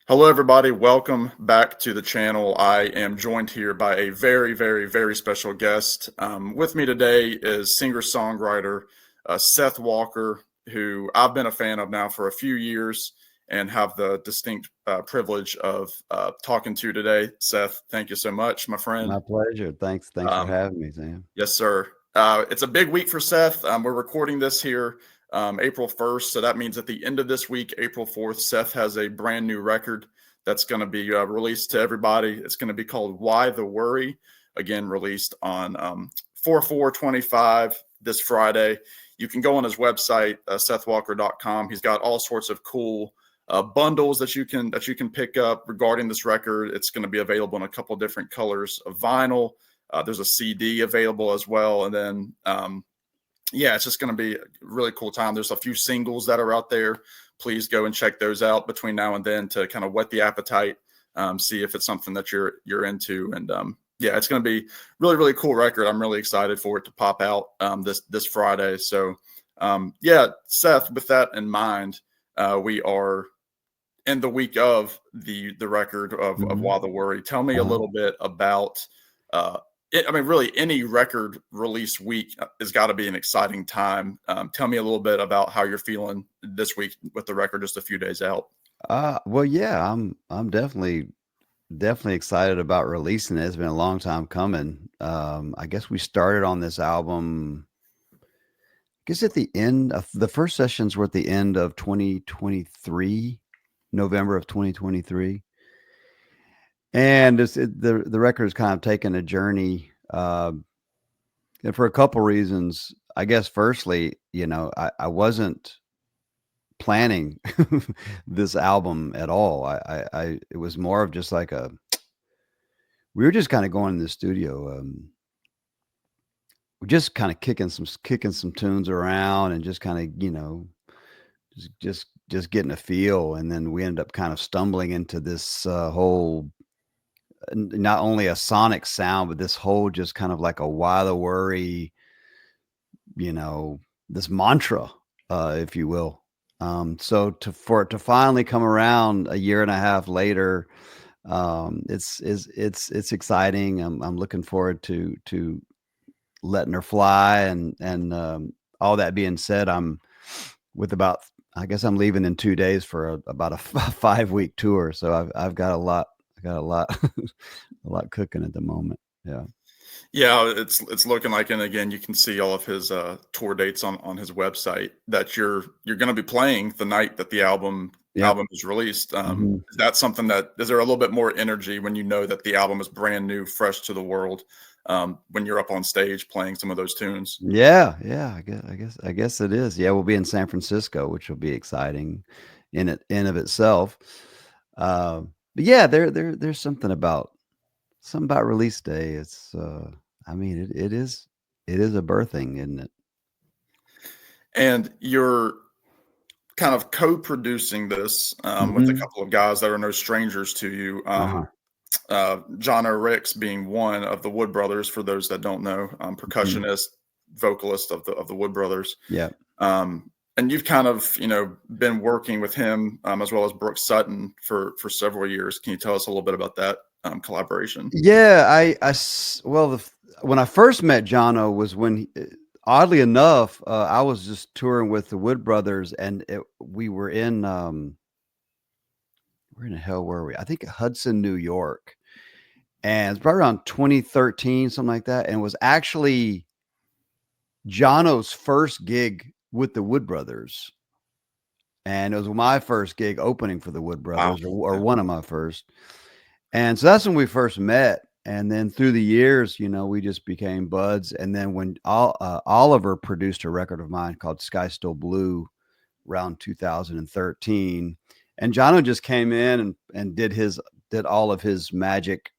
Hello, everybody. Welcome back to the channel. I am joined here by a very, very, very special guest. With me today is singer-songwriter Seth Walker, who I've been a fan of now for a few years and have the distinct privilege of talking to today. Seth, thank you so much, my friend. My pleasure. Thanks for Um, having me, Sam. Yes, sir. It's a big week for Seth. We're recording this here April 1st. So that means at the end of this week, April 4th, Seth has a brand new record that's going to be released to everybody. It's going to be called Why the Worry. Again, released on 4/4/25 this Friday. You can go on his website, sethwalker.com. He's got all sorts of cool bundles that you can pick up regarding this record. It's going to be available in a couple different colors of vinyl. There's a CD available as well. And then, yeah, it's just going to be a really cool time. There's a few singles that are out there. Please go and check those out between now and then to kind of whet the appetite, see if it's something that you're into. And yeah, it's going to be really, really cool record. I'm really excited for it to pop out this Friday. So yeah, Seth, with that in mind, we are in the week of the record of Why the Worry. Tell me a little bit about really any record release week has got to be an exciting time. Tell me a little bit about how you're feeling this week with the record just a few days out. Well, yeah, I'm definitely excited about releasing it. It's been a long time coming. I guess we started on this album. I guess at the end of the first sessions were at the end of 2023, November of 2023, and the record has kind of taken a journey, and for a couple reasons. I guess firstly, I wasn't planning this album at all. It was more of just like we were just kind of going in the studio. We're just kind of kicking some tunes around and just kind of, just getting a feel. And then we ended up kind of stumbling into this whole, not only a sonic sound, but this whole just kind of like a why the worry, this mantra, if you will. So for it to finally come around a year and a half later, it's exciting. I'm looking forward to letting her fly, and all that being said, I guess I'm leaving in 2 days for about a 5-week tour. So I've got a lot, a lot cooking at the moment. Yeah. Yeah, it's looking like, and again, you can see all of his tour dates on his website that you're going to be playing the night that the album Yep. is released. Mhm. Is that something that is there a little bit more energy when you know that the album is brand new, fresh to the world, when you're up on stage playing some of those tunes? Yeah. I guess it is. Yeah, we'll be in San Francisco, which will be exciting in of itself. But yeah, there's something about release day. It's I mean, it is a birthing, isn't it? And you're kind of co-producing this with a Mhm. couple of guys that are no strangers to you. Uh-huh. John O'Ricks being one of the Wood Brothers, for those that don't know, Mhm. percussionist, vocalist of the Wood Brothers. Yeah. And you've kind of been working with him as well as Brooks Sutton for several years. Can you tell us a little bit about that collaboration? Yeah, well, when I first met Jono was when oddly enough, I was just touring with the Wood Brothers, and we were in where in the hell were we? I think Hudson, New York. And it's probably around 2013, something like that. And it was actually Jono's first gig with the Wood Brothers. And it was my first gig opening for the Wood Wow. Brothers, or Yeah. one of my first. And so that's when we first met. And then through the years, we just became buds. And then when Oliver produced a record of mine called Sky Still Blue around 2013, and Jono just came in and did all of his magic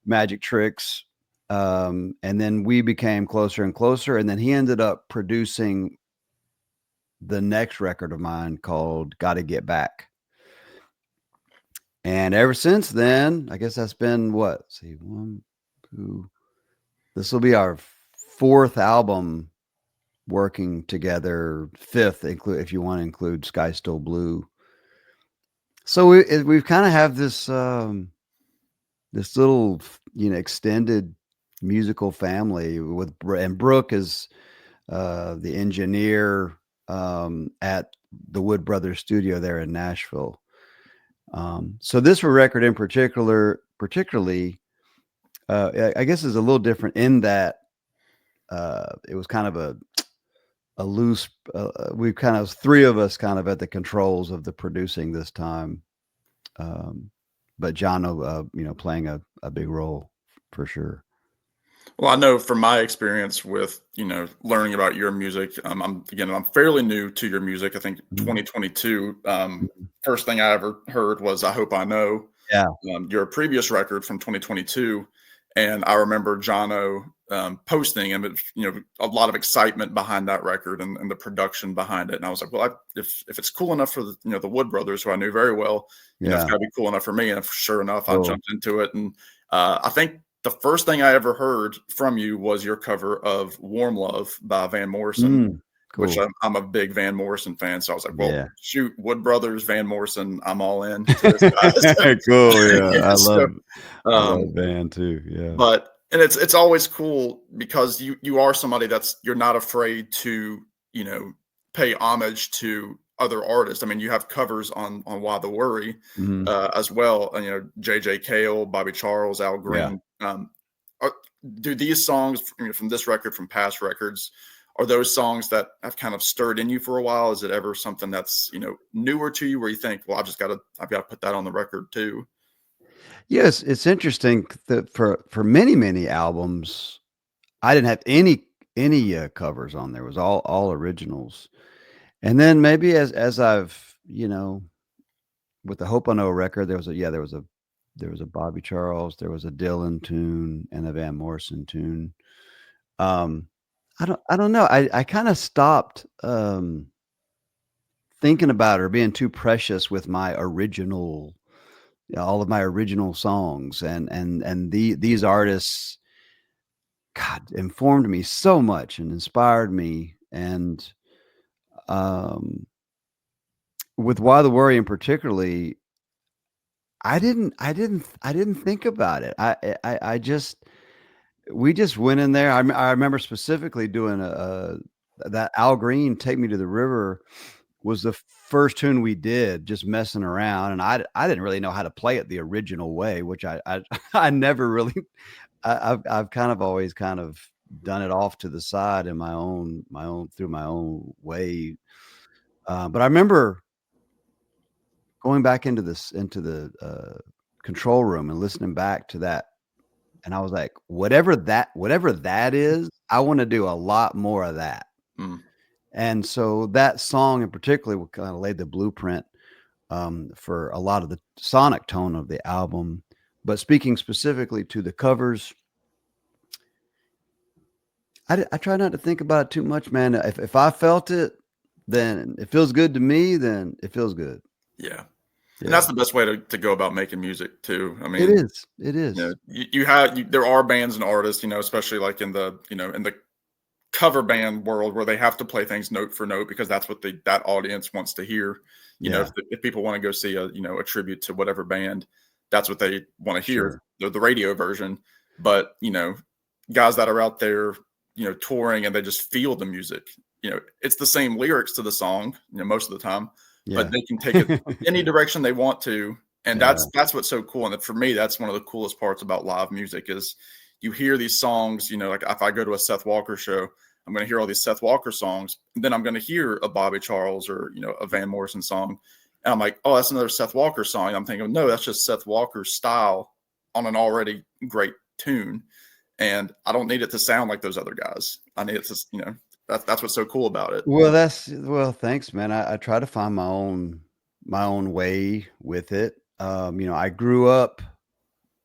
magic tricks. And then we became closer and closer. And then he ended up producing the next record of mine called Gotta Get Back. And ever since then, I guess that's been what? Let's see, one, two. This will be our fourth album working together, fifth, include if you want to include Sky Still Blue. So we've kind of have this little, extended musical family and Brooke is the engineer at the Wood Brothers studio there in Nashville. So this record in particularly, I guess is a little different in that it was kind of a loose, we kind of, three of us kind of at the controls of the producing this time. But Jono, playing a big role for sure. Well, I know from my experience with, learning about your music, I'm fairly new to your music. I think Mhm. 2022, Mhm. first thing I ever heard was I Hope I Know, Yeah. your previous record from 2022. And I remember Jono posting and, a lot of excitement behind that record and the production behind it. And I was like, well, if it's cool enough for the Wood Brothers, who I knew very well, it's Yeah. got to be cool enough for me. And sure enough, I Cool. jumped into it. And I think the first thing I ever heard from you was your cover of Warm Love by Van Morrison, which Cool. I'm a big Van Morrison fan. So I was like, well, Yeah. shoot, Wood Brothers, Van Morrison, I'm all in to this guy. Cool. Yeah. Yeah, so, I love um, band too. Yeah. but and it's always cool because you are somebody you're not afraid to, pay homage to other artists. I mean, you have covers on Why the Worry, Mhm. as well, and, JJ Cale, Bobby Charles, Al Yeah. Green. Are, do these songs, from this record, from past records, are those songs that have kind of stirred in you for a while? Is it ever something that's, newer to you where you think, well, I've got to put that on the record too? Yes, it's interesting that for many albums, I didn't have any covers on there. It was all originals. And then maybe as I've, with the Hope I Know record, there was a Bobby Charles, there was a Dylan tune and a Van Morrison tune. Um, I don't know. I kind of stopped thinking about or being too precious with my original, all of my original songs and these artists, God, informed me so much and inspired me. And um, with Why the Worry in particularly, I didn't think about it. I just we just went in there. I remember specifically doing that Al Green "Take Me to the River" was the first tune we did, just messing around, and I didn't really know how to play it the original way, which I I never really I've kind of always kind of done it off to the side in my own through my own way. But I remember going back into the control room and listening back to that, and I was like, whatever that is, I want to do a lot more of that. Mm. And so that song in particular kind of laid the blueprint for a lot of the sonic tone of the album. But speaking specifically to the covers, I try not to think about it too much, man. If I felt it, then it feels good to me, then it feels good. Yeah. And Yeah. that's the best way to go about making music too. I It mean, is. It is. there are bands and artists, especially like in the cover band world where they have to play things note for note because that's what that audience wants to hear. Yeah. If people want to go see a tribute to whatever band, that's what they want to hear, Sure. the radio version. But, guys that are out there, touring and they just feel the music, it's the same lyrics to the song, most of the time, but Yeah. they can take it any direction they want to. And Yeah. that's what's so cool. And for me, that's one of the coolest parts about live music is you hear these songs, like if I go to a Seth Walker show, I'm going to hear all these Seth Walker songs, and then I'm going to hear a Bobby Charles or, a Van Morrison song. And I'm like, oh, that's another Seth Walker song. And I'm thinking, no, that's just Seth Walker's style on an already great tune. And I don't need it to sound like those other guys. I need it to, that's what's so cool about it. Well, thanks, man. I try to find my own way with it. I grew up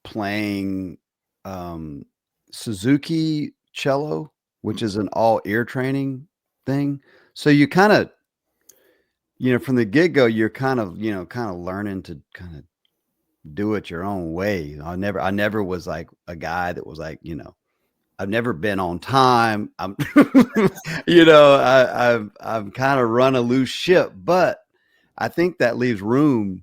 playing um, Suzuki cello, which is an all ear training thing. So you kind of, from the get go, you're kind of learning to kind of do it your own way. I never was like a guy that was like, I've never been on time. I'm, I'm kind of run a loose ship, but I think that leaves room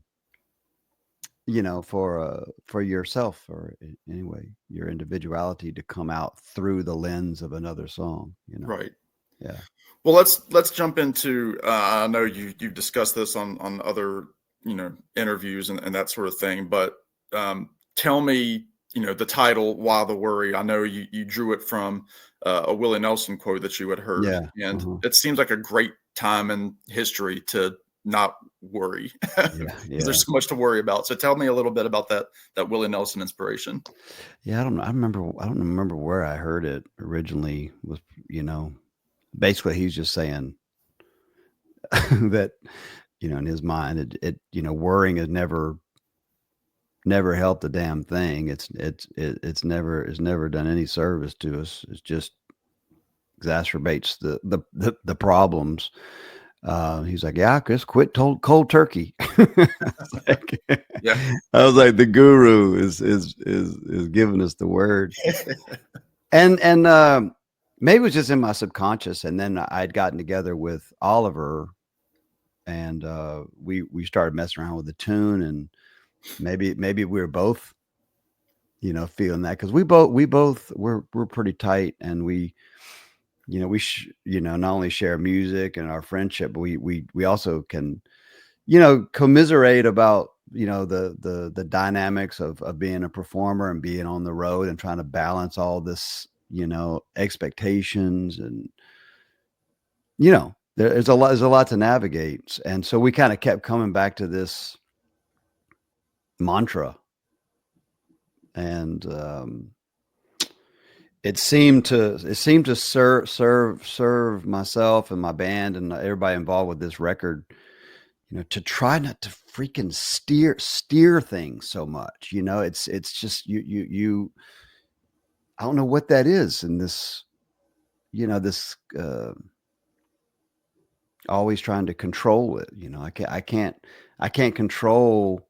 for yourself, or anyway, your individuality to come out through the lens of another song, Right. Yeah. Well, let's jump into. I know you've discussed this on other interviews and that sort of thing, but tell me, the title "Why the Worry." I know you drew it from a Willie Nelson quote that you had heard, Yeah. and Uh-huh. it seems like a great time in history to not worry Yeah. because Yeah. there's so much to worry about. So tell me a little bit about that Willie Nelson inspiration. Yeah. I don't remember where I heard it originally. Was basically he's just saying that in his mind, worrying has never helped a damn thing. It's never done any service to us. It just exacerbates the problems. He's like, yeah, just quit cold turkey. Like, Yeah. I was like, the guru is giving us the word, and maybe it was just in my subconscious. And then I'd gotten together with Oliver, and we started messing around with the tune, and maybe we were both feeling that, because we're pretty tight, and we not only share music and our friendship, but we also can commiserate about the dynamics of being a performer and being on the road and trying to balance all this expectations, and there's a lot to navigate. And so we kind of kept coming back to this mantra, and it seemed to serve myself and my band and everybody involved with this record, to try not to freaking steer things so much. It's just you I don't know what that is in this, this always trying to control it. I can't control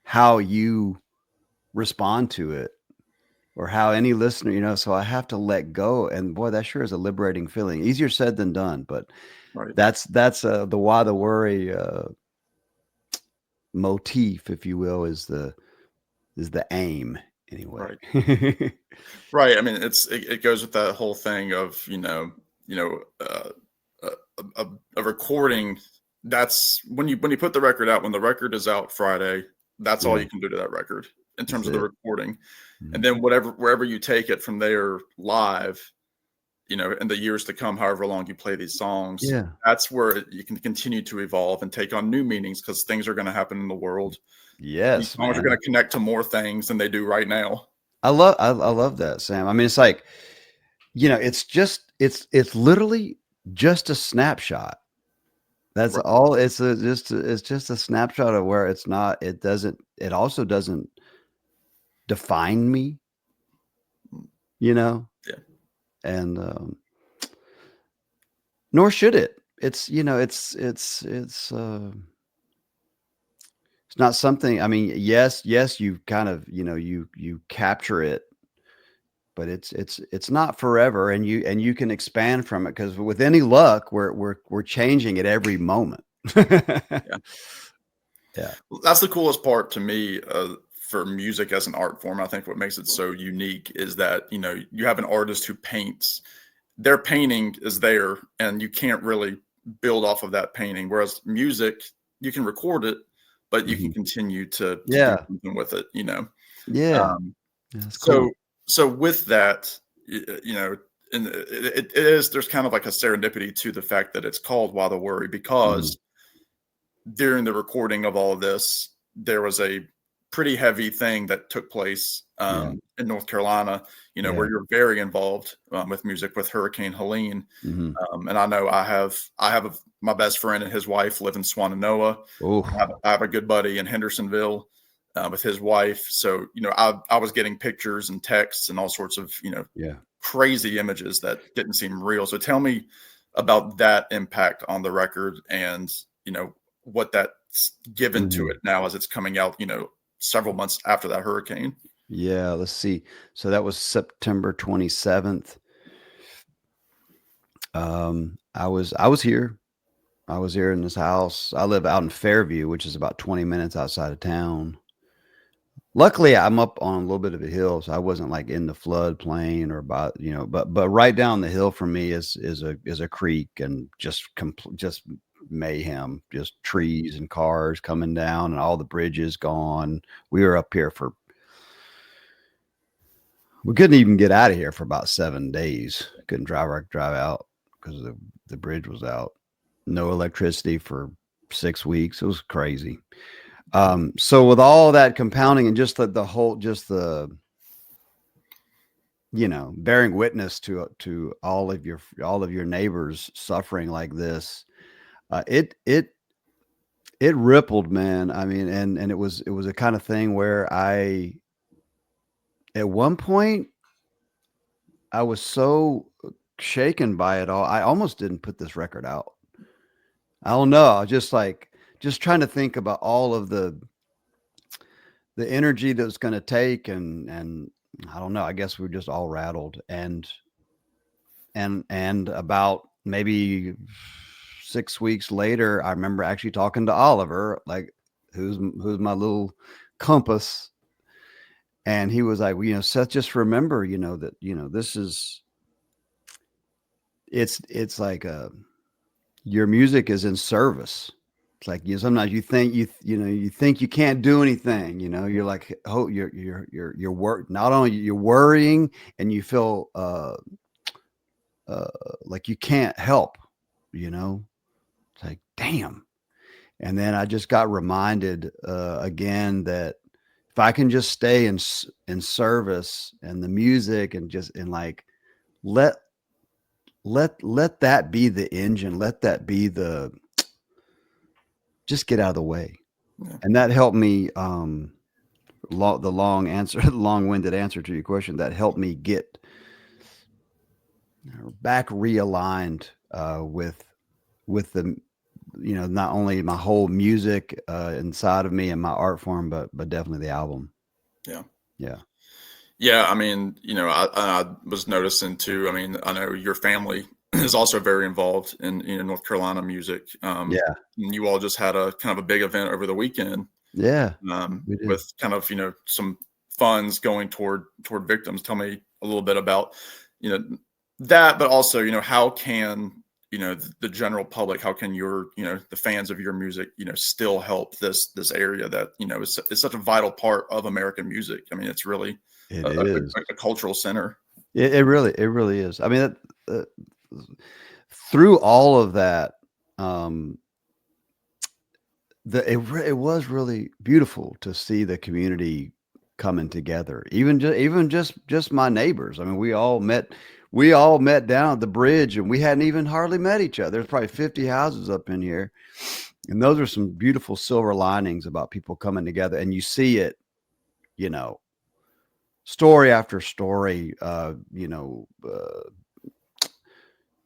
how you respond to it, or how any listener, so I have to let go. And boy, that sure is a liberating feeling. Easier said than done, but Right. that's the why the worry motif, if you will, is the aim anyway. Right. Right. I mean, it goes with that whole thing of a, a recording. That's when you put the record out. When the record is out Friday, that's all Yeah, you can do to that record in that's terms of the it. recording, and Mhm. then wherever you take it from there live, in the years to come, however long you play these songs, Yeah. that's where you can continue to evolve and take on new meanings because things are going to happen in the world. These Yes, songs are man. going to connect to more things than they do right now. I love that, Sam. I mean, it's like, it's literally just a snapshot. That's Right. all. It's just a snapshot of where it's not. It also doesn't define me, you know, Yeah. and nor should it. It's it's not something. I mean, yes, you kind of you capture it, but it's not forever, and you can expand from it, because with any luck, we're changing it every moment. Yeah. Yeah. That's the coolest part to me for music as an art form. I think what makes it so unique is that, you have an artist who paints, their painting is there and you can't really build off of that painting. Whereas music, you can record it, but you can Mhm. continue to do Yeah. something with it. Yeah. Um, Yeah, that's so, cool. so with that, and it is, there's kind of like a serendipity to the fact that it's called Why the Worry, Mhm. because during the recording of all of this, there was a pretty heavy thing that took place Yeah. in North Carolina, Yeah. where you're very involved with music with Hurricane Helene. Mhm. And I know my best friend and his wife live in Swannanoa. Oh, I have a good buddy in Hendersonville with his wife. So, I was getting pictures and texts and all sorts of, yeah. crazy images that didn't seem real. So tell me about that impact on the record and, what that's given to Mhm. it now as it's coming out, several months after that hurricane. Yeah, let's see. So that was September 27th. I was here. I was here in this house. I live out in Fairview, which is about 20 minutes outside of town. luckily I'm up on a little bit of a hill, so I wasn't like in the floodplain or by, you know, but right down the hill from me is a creek, and just mayhem, just trees and cars coming down and all the bridges gone. We were up here we couldn't even get out of here for about 7 days. Couldn't drive out because the bridge was out. No electricity for 6 weeks. It was crazy. So with all that compounding and just the whole, just the, you know, bearing witness to all of your neighbors suffering like this, it rippled, man. I mean, and it was a kind of thing where at one point I was so shaken by it all, I almost didn't put this record out. I don't know. I was just trying to think about all of the energy that was going to take, and I don't know. I guess we were just all rattled, and about maybe 6 weeks later, I remember actually talking to Oliver, like who's my little compass, and he was like, well, you know, Seth, just remember, you know, that, you know, this is, it's like your music is in service. It's like, you know, sometimes you think you think you can't do anything, you know, you're like, oh, you're work, not only you're worrying and you feel like you can't help, you know. It's like, damn. And then I just got reminded again that if I can just stay in service and the music, and just, and like, let that be the engine, let that be the, just get out of the way. Yeah. And that helped me, the long-winded answer to your question, that helped me get back realigned with the, you know, not only my whole music inside of me and my art form, but definitely the album. Yeah. Yeah. Yeah. I mean, you know, I was noticing too. I mean, I know your family is also very involved in, you know, North Carolina music. Yeah. And you all just had a kind of a big event over the weekend. Yeah. We did. With kind of, you know, some funds going toward victims. Tell me a little bit about, you know, that, but also, you know, how can, you know, the general public, how can your, you know, the fans of your music, you know, still help this area that, you know, is such a vital part of American music. I mean, it's really a cultural center. It really is. I mean, through all of that, it was really beautiful to see the community coming together. Even just my neighbors. I mean, we all met down at the bridge, and we hadn't even hardly met each other. There's probably 50 houses up in here, and those are some beautiful silver linings about people coming together. And you see it, you know, story after story. You know,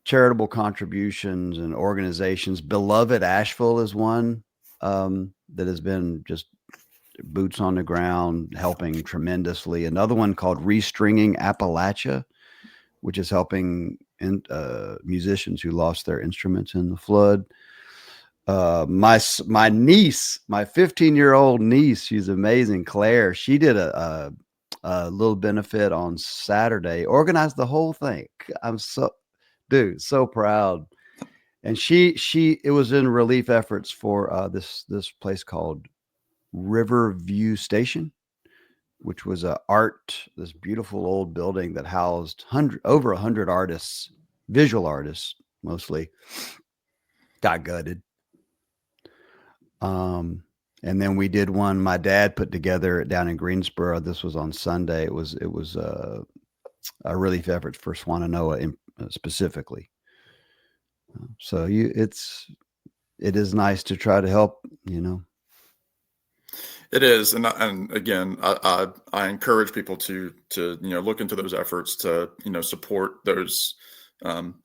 charitable contributions and organizations. Beloved Asheville is one that has been just boots on the ground, helping tremendously. Another one called Restringing Appalachia, which is helping musicians who lost their instruments in the flood. My niece, my 15-year-old niece, she's amazing, Claire. She did a little benefit on Saturday, organized the whole thing. I'm so proud. And it was in relief efforts for this place called Riverview Station, which was this beautiful old building that housed over 100 artists, visual artists mostly, got gutted. And then we did one my dad put together down in Greensboro. This was on Sunday. It was a relief effort for Swannanoa specifically. So it is nice to try to help, you know. It is, and again, I encourage people to you know, look into those efforts to, you know, support those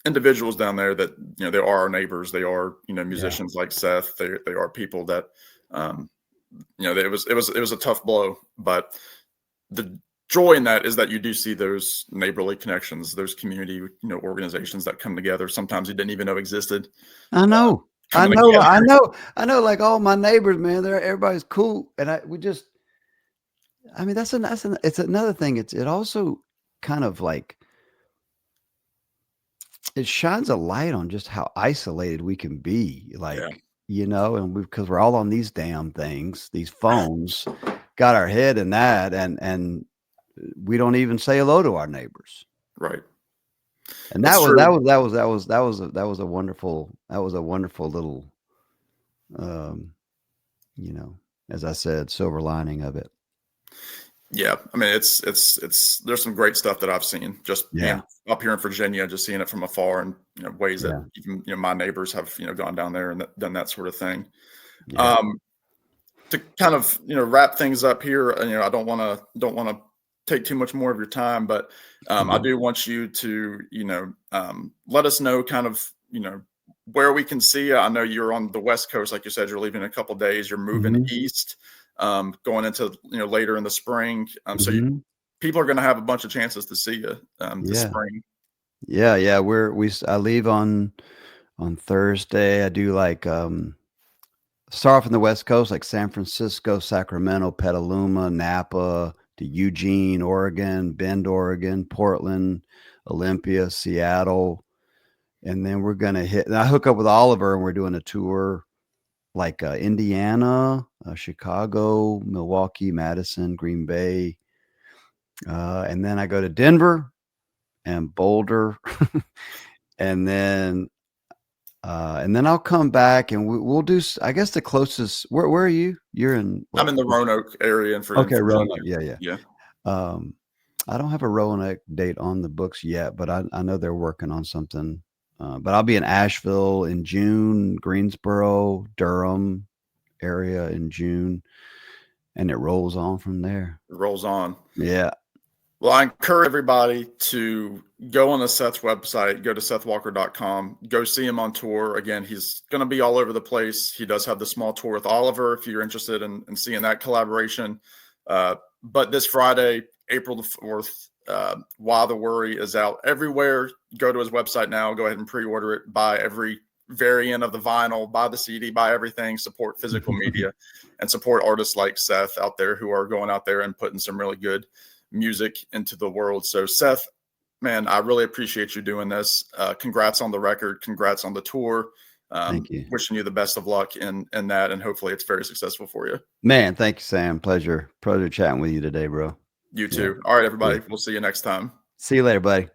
individuals down there that, you know, they are our neighbors. They are, you know, musicians like Seth. They are people that, you know, it was a tough blow, but the joy in that is that you do see those neighborly connections, those community, you know, organizations that come together. Sometimes you didn't even know existed. I know. I know. Like all my neighbors, man, everybody's cool. And I mean, it's another thing. It also kind of like it shines a light on just how isolated we can be, Yeah, like, and because we're all on these damn things, these phones, got our head in that, and we don't even say hello to our neighbors. right. And It's true. that was a wonderful little, um, you know, as I said, silver lining of it. Yeah, I mean, it's there's some great stuff that I've seen just Yeah, being up here in Virginia, just seeing it from afar, and ways that yeah, even my neighbors have gone down there and done that sort of thing. yeah. Um, to kind of wrap things up here, I don't want to take too much more of your time, but I Mhm, do want you to let us know kind of where we can see you. I know you're on the West Coast, like you said, you're leaving in a couple days. You're moving mhm, east, going into later in the spring. mhm. People are going to have a bunch of chances to see you this Yeah, spring. yeah, yeah. I leave on Thursday. I do like start off in the West Coast, like San Francisco, Sacramento, Petaluma, Napa, to Eugene, Oregon, Bend, Oregon, Portland, Olympia, Seattle, and then we're gonna hit. And I hook up with Oliver, and we're doing a tour like Indiana, Chicago, Milwaukee, Madison, Green Bay, and then I go to Denver and Boulder, and and then I'll come back and we'll do. I guess the closest. Where are you? You're in I'm what? in the Roanoke area in Okay, Virginia. Roanoke. Yeah, yeah. Yeah. Um, I don't have a Roanoke date on the books yet, but I know they're working on something. But I'll be in Asheville in June, Greensboro, Durham area in June, and it rolls on from there. It rolls on. Yeah. Well, I encourage everybody to go on the Seth's website, go to sethwalker.com, go see him on tour. Again, he's going to be all over the place. He does have the small tour with Oliver if you're interested in seeing that collaboration. But this Friday, April the 4th, Why the Worry is out everywhere. Go to his website now, go ahead and pre order it, buy every variant of the vinyl, buy the CD, buy everything, support physical media, and support artists like Seth out there who are going out there and putting some really good music into the world. So Seth, man, I really appreciate you doing this. Congrats on the record. Congrats on the tour. Thank you. Wishing you the best of luck in that, and hopefully it's very successful for you. Man, thank you, Sam. Pleasure chatting with you today, bro. You Yeah. too. All right, Yeah. everybody. We'll see you next time. See you later, buddy.